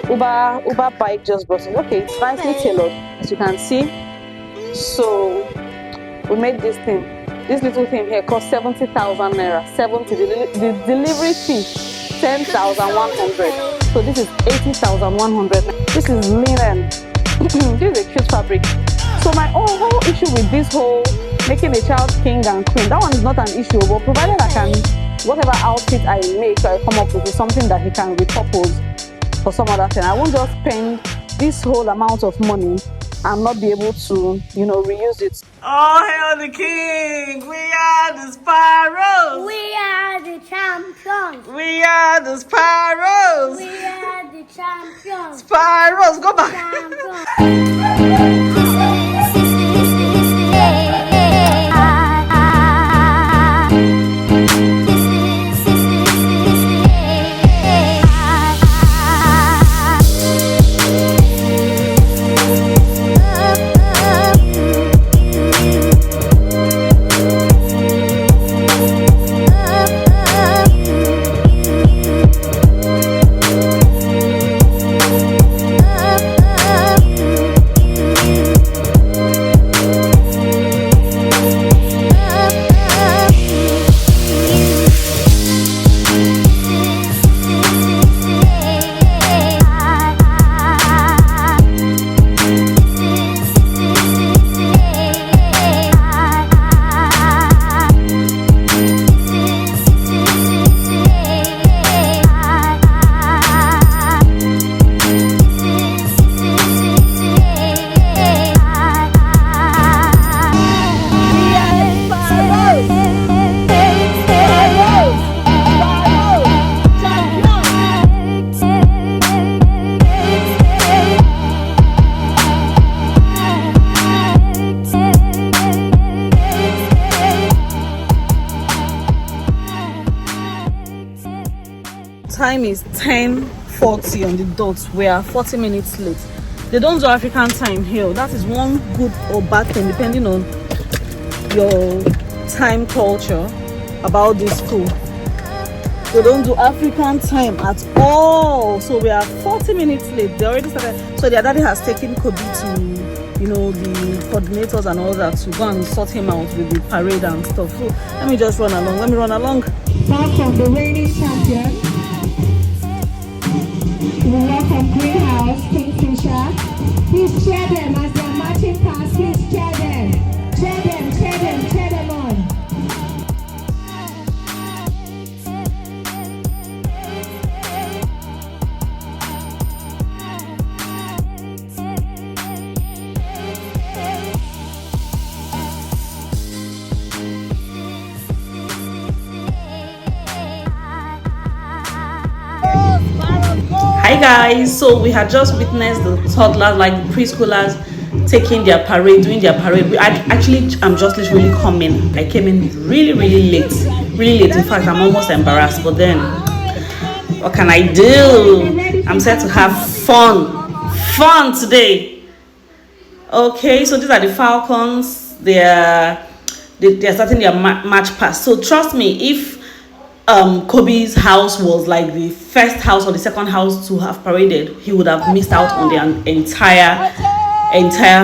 Uber bike just brought in. Okay, it's nicely tailored, as you can see. So we made this thing. This little thing here cost 70,000 naira. 70. The delivery fee 10,100. So this is 80,100. This is linen. This is a cute fabric. So my whole issue with this whole making a child king and queen, that one is not an issue. But provided I can, whatever outfit I make, I come up with is something that he can repurpose for some other thing. I won't just spend this whole amount of money and not be able to, reuse it. Oh, hail the king! We are the Sparrows! We are the champions! We are the Sparrows! We are the champions! Sparrows, go back! Time is 10:40 on the dot. We are 40 minutes late. They don't do African time here. That is one good or bad thing depending on your time culture about this school. They don't do African time at all. So we are 40 minutes late. They already started. So their daddy has taken Kobe to, the coordinators and all that to go and sort him out with the parade and stuff. So let me just run along. Let me run along. Back from the reigning champion. We welcome Greenhouse, Kingfisher. Please cheer them as they're marching past. Please cheer them. Cheer them, cheer them, cheer them on. Hi guys, so we had just witnessed the toddlers, like the preschoolers, taking their parade, doing their parade. I'm just literally coming. I came in really late. In fact, I'm almost embarrassed, but then what can I do? I'm set to have fun today. Okay, so these are the Falcons. They're starting their march past. So trust me, if Kobe's house was like the first house or the second house to have paraded, he would have missed out on the entire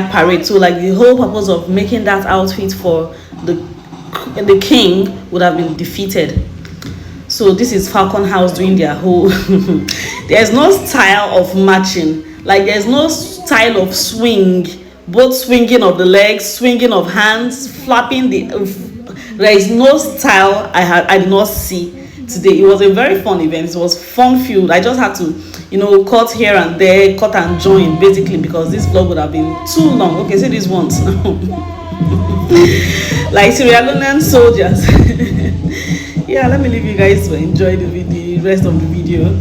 parade. So like the whole purpose of making that outfit for the king would have been defeated. So this is Falcon House doing their whole there's no style of marching, like there's no style of swing, both swinging of the legs, swinging of hands, flapping there is no style I did not see today. It was a very fun event. It was fun filled. I just had to, cut here and there, cut and join basically, because this vlog would have been too long. Okay, see these ones. Like Sierra Leonean soldiers. Yeah, let me leave you guys to enjoy the rest of the video.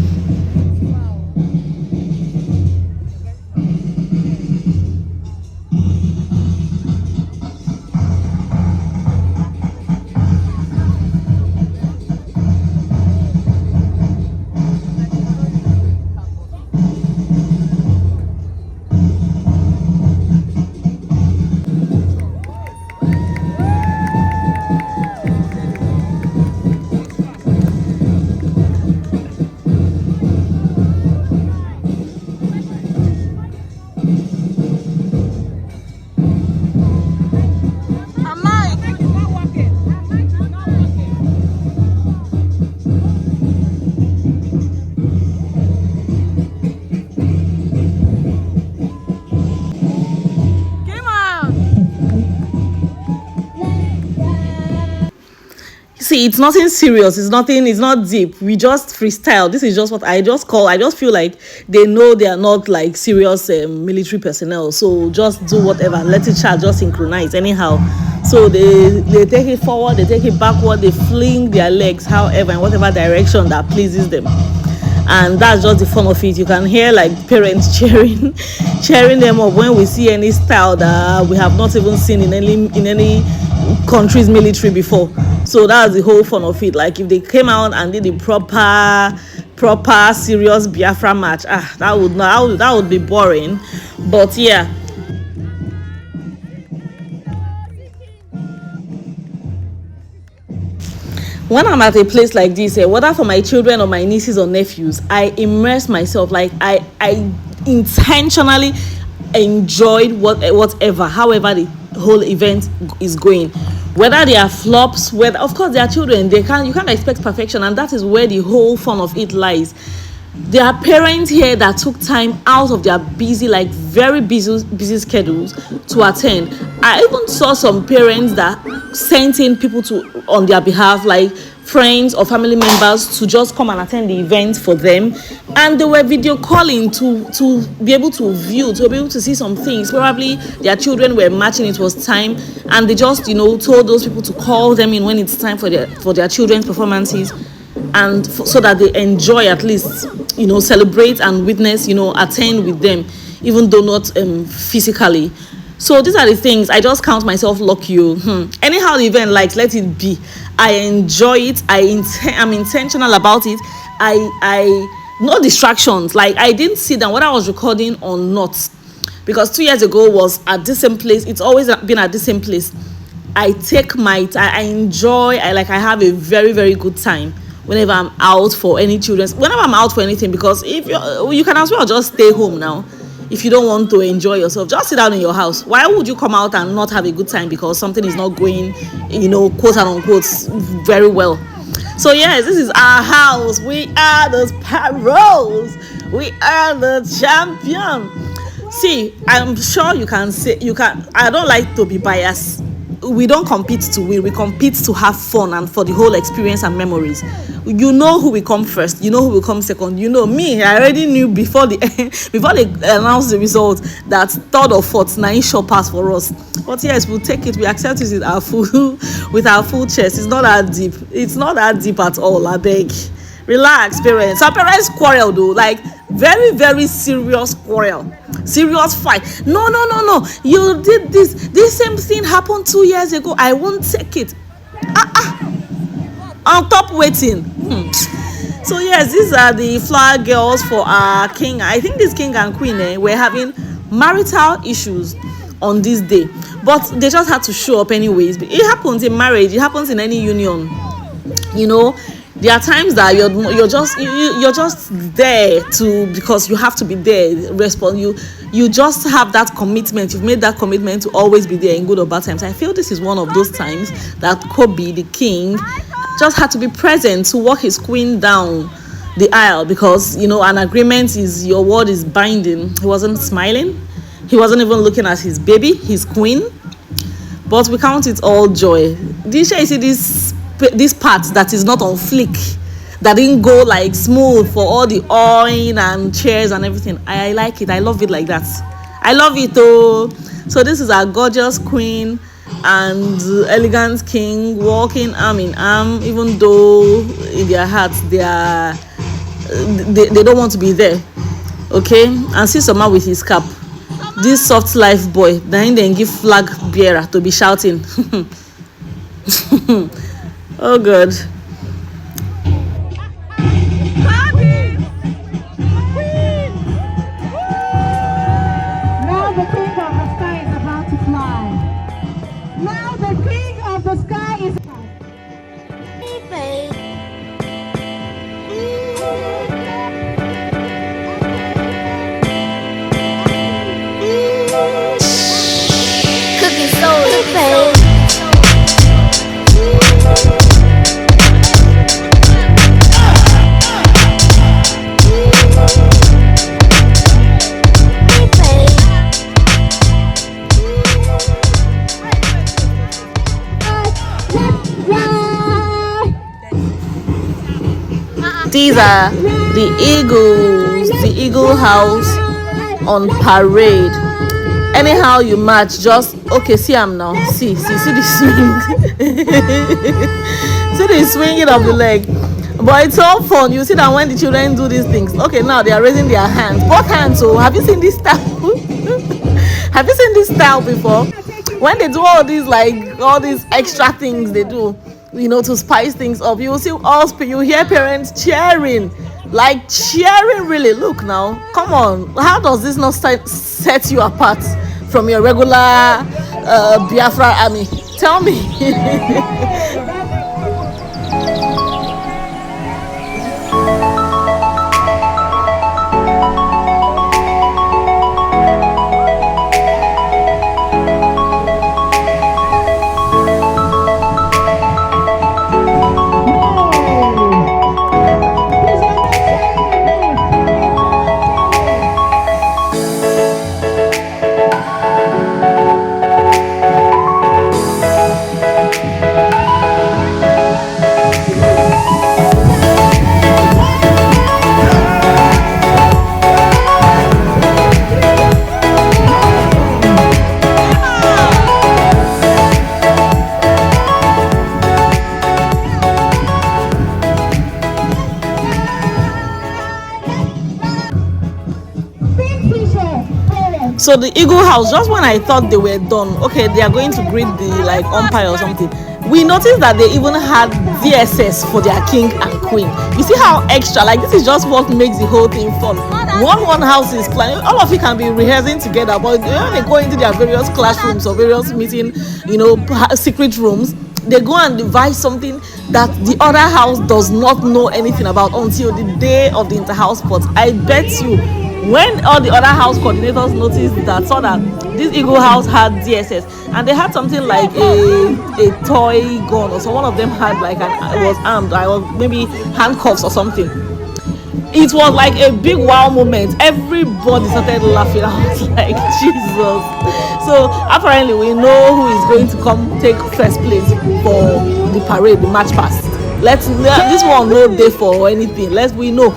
See, it's nothing serious. It's nothing. It's not deep. We just freestyle. This is just what I just call. I just feel like they know they are not like serious military personnel. So just do whatever. Let it chat. Just synchronize anyhow. So they take it forward. They take it backward. They fling their legs, however, in whatever direction that pleases them. And that's just the fun of it. You can hear like parents cheering them up when we see any style that we have not even seen in any country's military before. So that's the whole fun of it. Like if they came out and did the proper serious Biafra match, that would be boring. But yeah. When I'm at a place like this, whether for my children or my nieces or nephews, I immerse myself. Like I intentionally enjoyed whatever, however the whole event is going. Whether they are flops, whether of course they are children, you can't expect perfection, and that is where the whole fun of it lies. There are parents here that took time out of their very busy schedules to attend. I even saw some parents that sent in people on their behalf, like friends or family members, to just come and attend the event for them, and they were video calling to be able to view, to be able to see some things. Probably their children were matching, it was time, and they just told those people to call them in when it's time for their children's performances, and so that they enjoy, at least celebrate and witness, attend with them, even though not physically. So these are the things. I just count myself lucky. Anyhow the event likes, let it be. I enjoy it. I'm intentional about it. I no distractions. Like I didn't sit down whether I was recording or not, because 2 years ago was at the same place. It's always been at the same place. I take my time. I enjoy. I have a very, very good time whenever I'm out for any children's, whenever I'm out for anything, because if you can as well just stay home now. If you don't want to enjoy yourself, just sit down in your house. Why would you come out and not have a good time because something is not going, quote and unquote, very well? So yes, this is our house. We are the Sparrows. We are the champion. See, I'm sure you can say, I don't like to be biased. We don't compete to win. We compete to have fun and for the whole experience and memories. You know who will come first. You know who will come second. Me. I already knew before they announced the result that third or fourth, 9 sure pass for us. But yes, we'll take it. We accept it with our full chest. It's not that deep. It's not that deep at all. I beg. Relax, parents. Some parents quarrel though, like very, very serious quarrel, serious fight. No. You did this. This same thing happened 2 years ago. I won't take it. On top waiting. So yes, these are the flower girls for our king. I think this king and queen were having marital issues on this day, but they just had to show up anyways. It happens in marriage. It happens in any union. There are times that you're just there because you have to be there. Respond. You just have that commitment. You've made that commitment to always be there in good or bad times. I feel this is one of those times that Kobe, the king, just had to be present to walk his queen down the aisle, because an agreement is, your word is binding. He wasn't smiling. He wasn't even looking at his baby, his queen. But we count it all joy. Did you see this part that is not on flick, that didn't go like smooth for all the oil and chairs and everything? I like it. I love it like that. I love it though. So this is our gorgeous queen and elegant king walking arm in arm, even though in their hearts they don't want to be there. Okay, and see Soma with his cap, this soft life boy, then give flag bearer to be shouting. Oh God. Now the king of the sky is about to fly. Now the king of the sky is. Cookie soda, babe. these are the Eagles, the Eagle House on parade. Anyhow you match, just okay. See I'm now. See the swing. See the swinging of the leg. But it's all fun. You see that when the children do these things. Okay, now they are raising their hands, both hands. So have you seen this style? Have you seen this style before? When they do all these extra things they do, to spice things up, you will see you hear parents cheering, really. Look now, come on, how does this not set you apart from your regular Biafra army? Tell me. So the Eagle House, just when I thought they were done, okay, they are going to greet the umpire or something, we noticed that they even had DSS for their king and queen. You see how extra, this is just what makes the whole thing fun. One house is planning, all of you can be rehearsing together, but when they go into their various classrooms or various meeting, secret rooms, they go and devise something that the other house does not know anything about until the day of the inter-house sports. I bet you, when all the other house coordinators noticed saw that this Eagle House had DSS, and they had something like a toy gun, or so one of them had was armed, or maybe handcuffs or something. It was like a big wow moment. Everybody started laughing. I was like, Jesus. So apparently we know who is going to come take first place for the parade, the match pass. This one no day for anything. We know.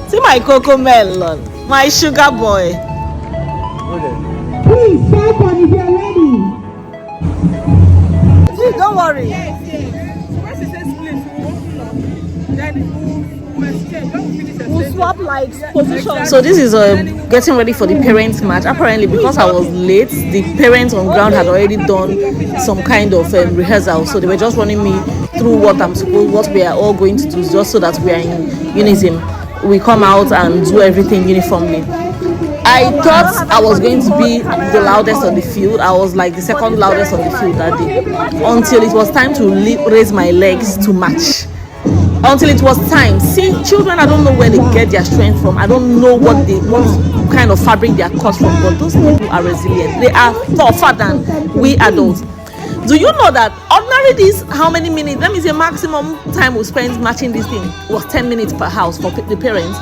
See my Coco Melon, my sugar boy. Please, second if you're ready. Please, don't worry. Yes. Once it says split, we'll exchange. When we finish the We'll swap positions. So this is getting ready for the parents match. Apparently, because I was late, the parents on ground had already done some kind of rehearsal. So they were just running me through what we are all going to do, just so that we are in unison. We come out and do everything uniformly. I thought I was going to be the loudest on the field. I was like the second loudest on the field that day, until it was time to raise my legs to match. Until it was time. See, children, I don't know where they get their strength from. I don't know what kind of fabric they are cut from, but those people are resilient. They are tougher than we adults. Do you know that ordinarily how many minutes, let me say maximum time we spend matching this thing was 10 minutes per house for the parents.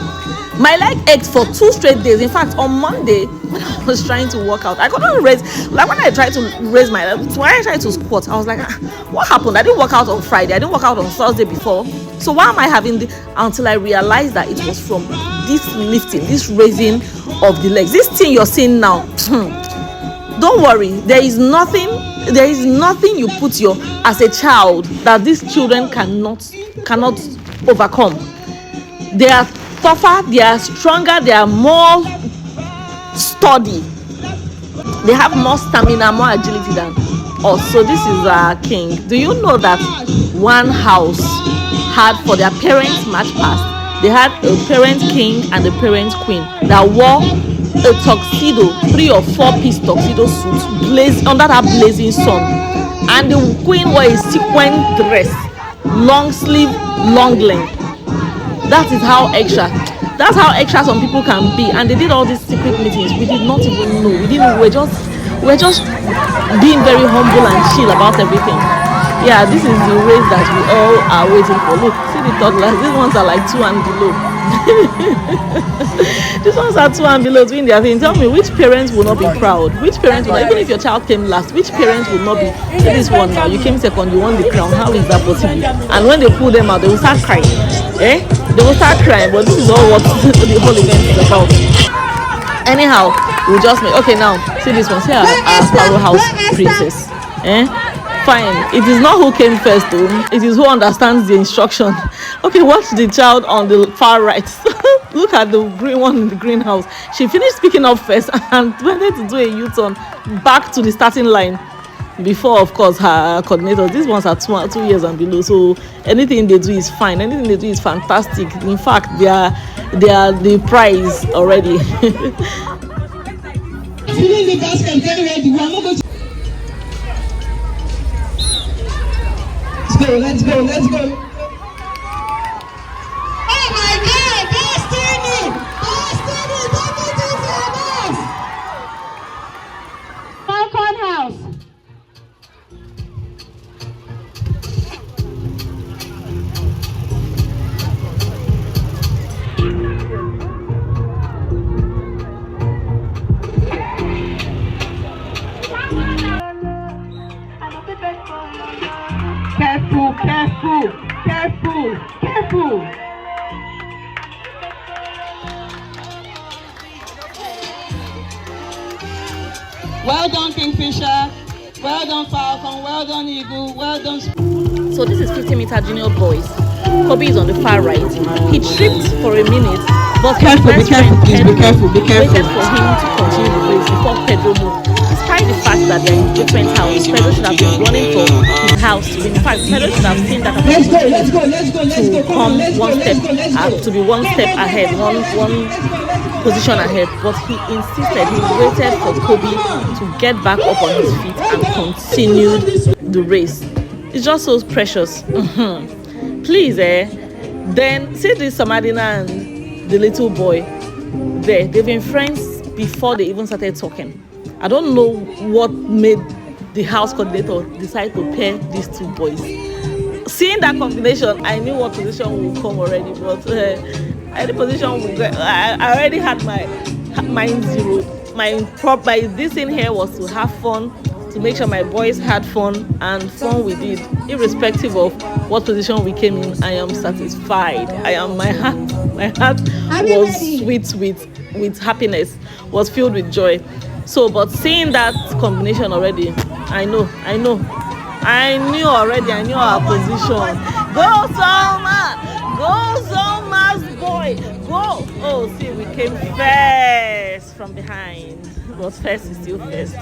My leg ached for 2 straight days. In fact, on Monday, when I was trying to work out, I couldn't raise, when I tried to raise my leg, when I tried to squat, I was like, what happened? I didn't work out on Friday, I didn't work out on Thursday before. So why am I having until I realized that it was from this lifting, this raising of the legs. This thing you're seeing now, don't worry, there is nothing you put as a child that these children cannot overcome. They are tougher, they are stronger, they are more sturdy, they have more stamina, more agility than us. So this is our king. Do you know that one house had, for their parents match pass, they had a parent king and a parent queen that wore a tuxedo, 3 or 4 piece tuxedo suit under that blazing sun, and the queen wore a sequin dress, long sleeve, long length. That is how extra. That's how extra some people can be. And they did all these secret meetings. We did not even know. We're just being very humble and chill about everything. Yeah, this is the race that we all are waiting for. Look, see the toddlers. These ones are like 2 and below. These ones are 2 and below doing their thing. Tell me, which parents will not be proud? Which parents will not, even if your child came last, which parents will not be? Say this one now, you came second, you won the crown. How is that possible? And when they pull them out, they will start crying. They will start crying. But this is all what the whole event is about. Anyhow, we'll just make, okay, now see this one. See our Sparrow House princess. Fine. It is not who came first, though. It is who understands the instruction. Okay, watch the child on the far right. Look at the green one in the greenhouse. She finished speaking up first and went to do a U-turn back to the starting line before, of course, her coordinators. These ones are 2 years and below, so anything they do is fine. Anything they do is fantastic. In fact, they are the prize already. Let's go. Oh my God, Destiny! Falcon House. Careful. Well done, Kingfisher. Well done, Falcon. Well done, Eagle. Well done. So this is 50-meter junior boys. Kobe is on the far right. He tripped for a minute, but his best friend Pedro waited for him to continue the race before Pedro moved. Despite the fact that they're in different houses, Pedro should have been running for his house to win. In fact, Pedro should have seen that Let's go. to come to be one step ahead, one position ahead. But he insisted, he waited for Kobe to get back up on his feet and continued the race. It's just so precious. Please, then see this Samadina and the little boy there. They've been friends before they even started talking. I don't know what made the house coordinator decide to pair these two boys. Seeing that combination, I knew what position would come already, but any position would get. I already had my mind zero. My this thing here was to have fun, to make sure my boys had fun, and fun we did, irrespective of what position we came in. I am satisfied. My heart was sweet with happiness, was filled with joy. So, but seeing that combination already, I knew already. I knew our position. Go Salmas, boy, go! Oh, see, we came first from behind, but first is still first.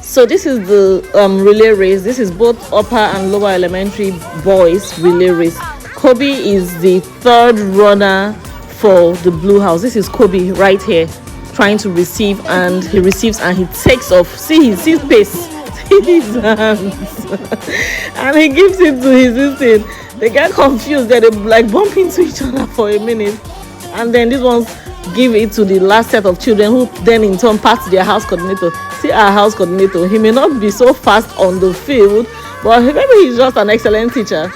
So this is the relay race. This is both upper and lower elementary boys relay race. Kobe is the third runner for the blue house. This is Kobe right here trying to receive, and he receives and he takes off. See his pace. See his hands. And he gives it to his assistant. They get confused. They like bump into each other for a minute. And then these ones give it to the last set of children, who then in turn pass to their house coordinator. See our house coordinator, he may not be so fast on the field, but maybe he's just an excellent teacher.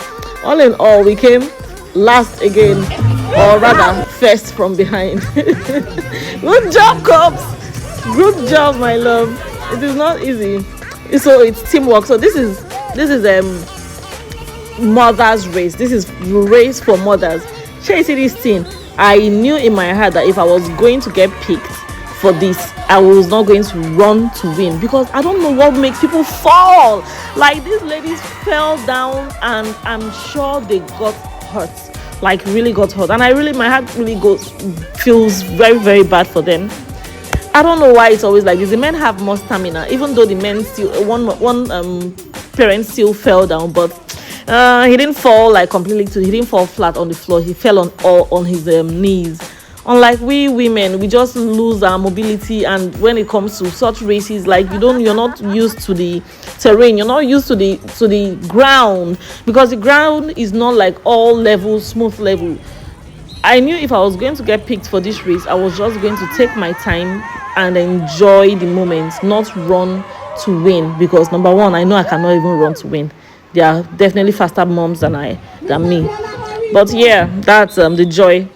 All in all, we came last again, or rather first from behind. Good job, Cubs. Good job, my love. It is not easy, so it's teamwork. So this is mother's race. This is race for mothers. Shall I see this thing? I knew in my heart that if I was going to get picked for this, I was not going to run to win, because I don't know what makes people fall. Like, these ladies fell down and I'm sure they got hurt, like really got hurt, and my heart really feels very, very bad for them. I don't know why it's always like this. The men have more stamina, even though the men still one parent still fell down, but he didn't fall like completely. He didn't fall flat on the floor. He fell on his knees Unlike we women, we just lose our mobility, and when it comes to such races, like you're not used to the terrain, you're not used to the ground, because the ground is not like all level, smooth level. I knew if I was going to get picked for this race, I was just going to take my time and enjoy the moment, not run to win, because number one, I know I cannot even run to win. They are definitely faster moms than me. But yeah, that's the joy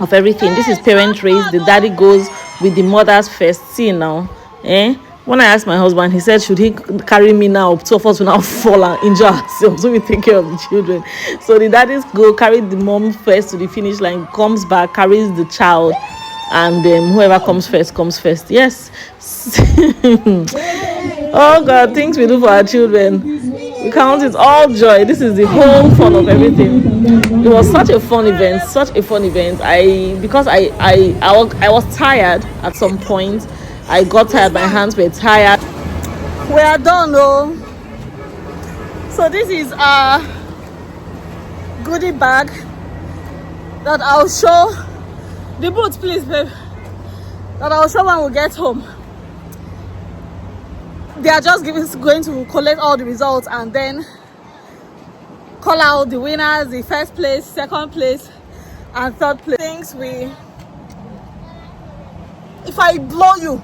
of everything. This is parent race. The daddy goes with the mothers first. See now, when I asked my husband, he said, should he carry me now? Two of us will now fall and injure ourselves, so we take care of the children. So the daddies go carry the mom first to the finish line, comes back, carries the child, and whoever comes first. Yes. Oh God, things we do for our children, we count it all joy. This is the whole fun of everything. It was such a fun event. Because I was tired at some point. I got tired, my hands were tired. We are done though. So this is our goodie bag that I'll show. The boots, please, babe. That I'll show when we get home. They are just going to collect all the results and then call out the winners, the first place, second place, and third place. If I blow you,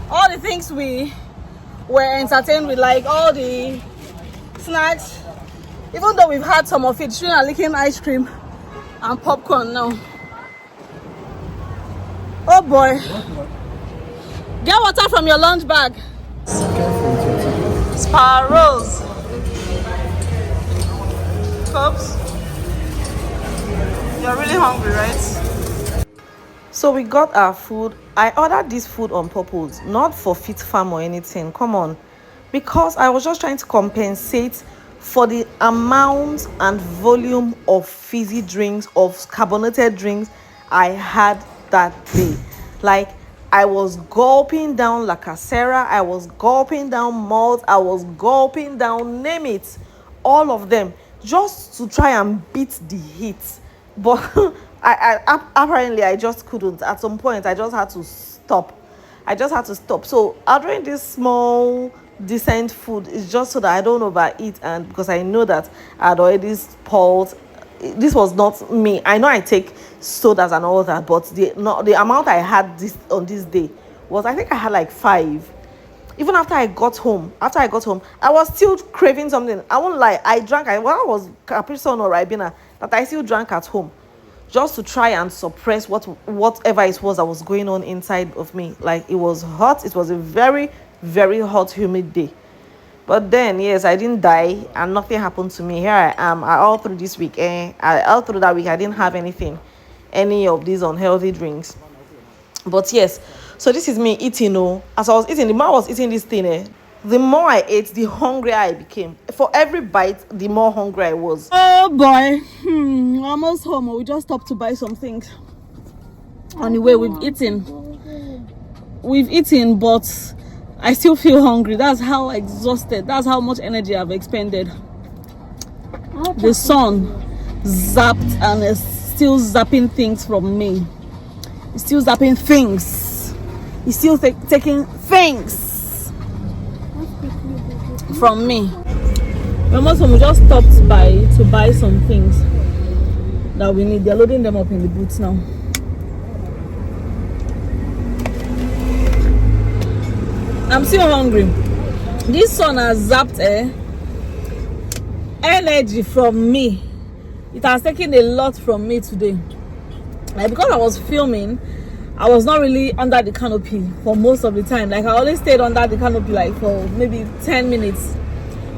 all the things we were entertained with, like all the snacks, even though we've had some of it, children are licking ice cream and popcorn now. Oh boy. Get water from your lunch bag. Sparrows. Cups. You're really hungry, right? So we got our food. I ordered this food on purpose, not for Fit Farm or anything. Come on. Because I was just trying to compensate for the amount and volume of fizzy drinks, of carbonated drinks I had that day. Like, I was gulping down Lacasera, I was gulping down malt, I was gulping down, name it, all of them, just to try and beat the heat. But apparently I just couldn't. At some point, I just had to stop. So ordering this small, decent food is just so that I don't overeat, and because I know that I had already spoiled. This was not me. I know I take sodas and all that, but the amount I had on this day was, I think I had like 5. Even after I got home, I was still craving something. I won't lie. I was Capri Sun or Ribena that I still drank at home, just to try and suppress whatever it was that was going on inside of me. Like, it was hot. It was a very, very hot, humid day. But then, yes, I didn't die and nothing happened to me. Here I am all through this week. All through that week, I didn't have any of these unhealthy drinks. But yes, so this is me eating. As I was eating, the more I was eating this thing, the more I ate, the hungrier I became. For every bite, the more hungry I was. Oh boy, almost home. We just stopped to buy some things. Anyway, we've eaten, but I still feel hungry. That's how exhausted, that's how much energy I've expended. The sun zapped and is still zapping things from me. It's still zapping things. It's still taking things from me. We just stopped by to buy some things that we need. They're loading them up in the boots now. I'm still hungry. This sun has zapped energy from me. It has taken a lot from me today. Like, because I was filming, I was not really under the canopy for most of the time. Like, I only stayed under the canopy like for maybe 10 minutes.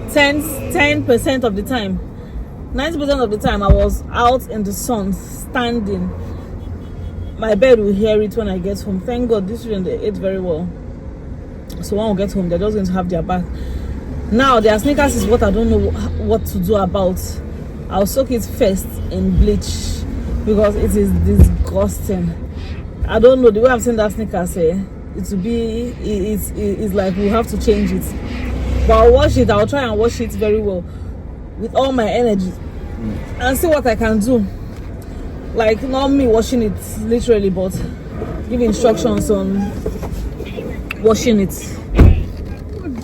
10% of the time. 90% of the time I was out in the sun, standing. My bed will hear it when I get home. Thank God these children, they ate very well. So when we get home, they're just going to have their bath. Now, their sneakers is what I don't know what to do about. I'll soak it first in bleach because it is disgusting. I don't know, the way I've seen that sneakers, it's like we'll have to change it. But I'll wash it. I'll try and wash it very well with all my energy and see what I can do Like not me washing it literally, but give instructions on washing it.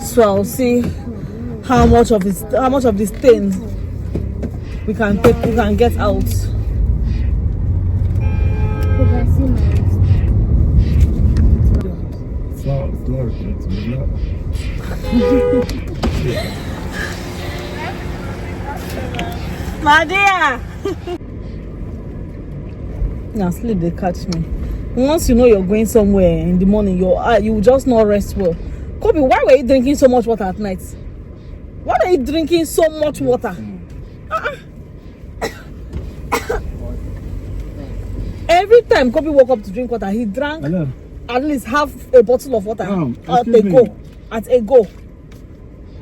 So I'll see how much of the stain we can get out. My dear. Now sleep they catch me. Once you know you're going somewhere in the morning, you will just not rest well. Kobe, why were you drinking so much water at night? Why are you drinking so much water? Every time Kobe woke up to drink water, he drank at least half a bottle of water at a go.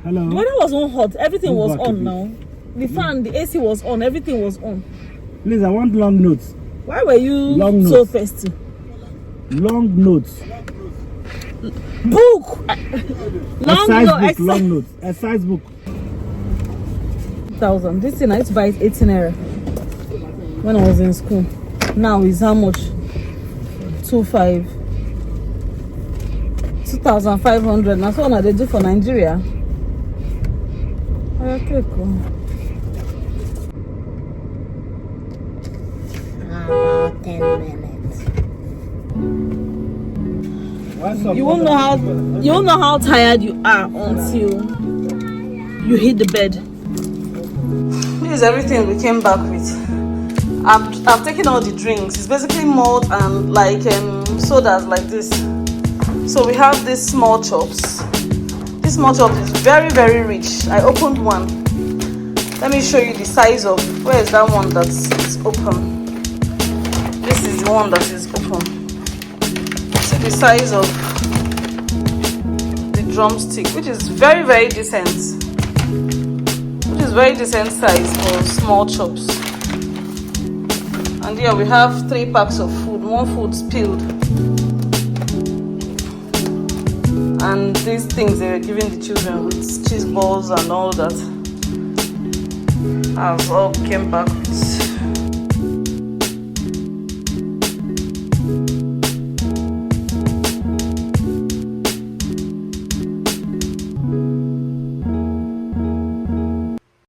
Hello. The weather was not hot. Everything was on now. The fan, the AC was on. Everything was on. Please, I want long notes. Why were you so thirsty? Long notes. Book. Long notes. Exercise book. 1,000. This thing I used to buy it 18 naira when I was in school. Now is how much? 2,500. That's what they do for Nigeria. Okay, cool. About 10 minutes. You won't know how tired you are until you hit the bed. This is everything we came back with. I've taken all the drinks. It's basically malt and like sodas like this. So we have these small chops. This small chop is very, very rich. I opened one. Let me show you the size of. Where is that one that's open? This is the one that is open. See the size of the drumstick, which is very, very decent. Which is very decent size for small chops. And here we have 3 packs of food. One food spilled. And these things they were giving the children with cheese balls and all that. I've all came back with.